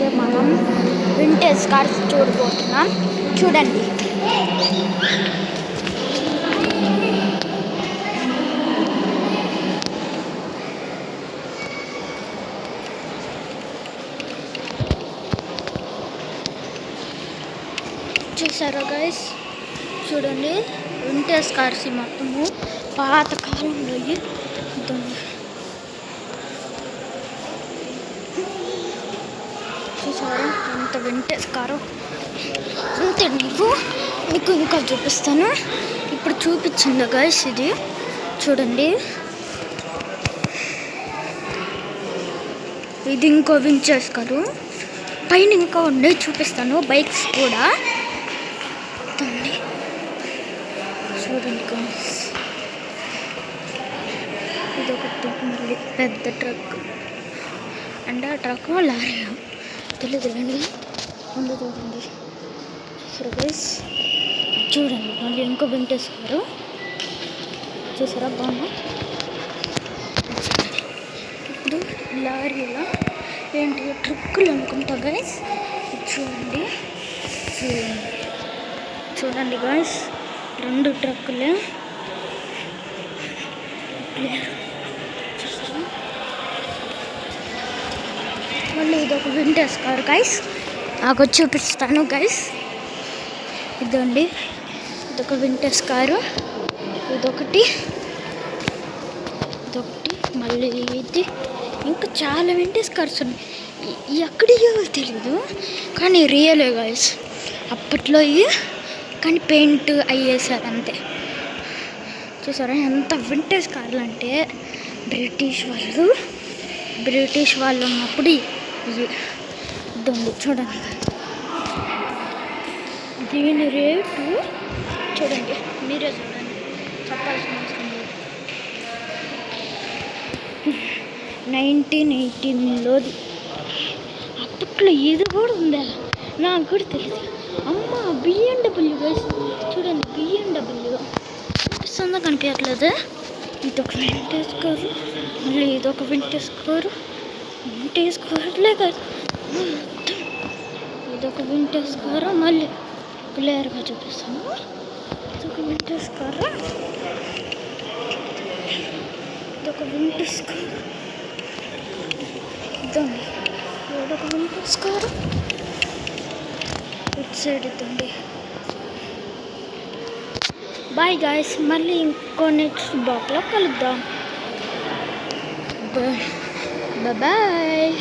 అయితే మనం vintage cars చూడబోతున్నాం. చూడండి. చూసారా గైస్, చూడండి వింటేజ్ కార్స్ మొత్తము పాత కాలంలో చూసారా ఎంత వింటేజ్ కారు. అంతే మీకు ఇంకా చూపిస్తాను. ఇప్పుడు చూపించింది గైస్, ఇది చూడండి. ఇది ఇంకో వింటేజ్ కారు. పైన ఇంకా ఉండే చూపిస్తాను, బైక్స్ కూడా చూడండి గైస్. ఇది ఒకటి మళ్ళీ పెద్ద ట్రక్, అండ్ ఆ ట్రక్ లారీ తెలియదులేండి. ముందు చూడండి. చూసారా గైస్, చూడండి మళ్ళీ ఇంకో వింటేజ్ కారు. చూసారా బాగున్నా. ఇప్పుడు లారీలో ఏంటి ట్రక్కులు అనుకుంటా గైస్. చూడండి చూడండి గైస్, 2 ట్రక్కులే. మళ్ళీ ఇదొక వింటేజ్ కారు గైస్. నాకు చూపిస్తాను గైస్. ఇదండి, ఇదొక వింటేజ్ కారు. ఇదొకటి మళ్ళీ ఇది ఇంకా చాలా వింటేజ్ కార్స్ ఉన్నాయి. ఎక్కడియో తెలీదు కానీ రియలే గైస్. అప్పట్లో కానీ పెయింట్ అయ్యేసారు అంతే. చూసారా ఎంత వింటేజ్ కార్లు అంటే, బ్రిటిష్ వాళ్ళు ఉన్నప్పుడు ఇదండి. చూడండి దీని రేటు చూడండి, మీరే చూడండి, చెప్పాల్సిన అవసరం లేదు. 1918లోది. అప్పట్లో ఇది కూడా ఉందా నాకు కూడా తెలియదు. అమ్మ BMW గైస్, చూడండి BMW కనిపిస్తుందా కనిపించట్లేదు. ఇదొక వింటేజ్ కారు, మళ్ళీ ఇదొక వింటేజ్ కారు. వింటేజ్ కార్లే కాదు మొత్తం. ఇదొక వింటేజ్ కారు, మళ్ళీ క్లియర్గా చూపిస్తాను. ఇదొక వింటేజ్ కారు, ఇదొక వింటేజ్ కారు. ఇదండి ఇదొక వింటేజ్ కారు. ఇటు సైడ్ ఇదండి. బాయ్ గాయస్, మళ్ళీ ఇంకో నెక్స్ట్ బ్లాగ్లో కలుద్దాం. బాయ్.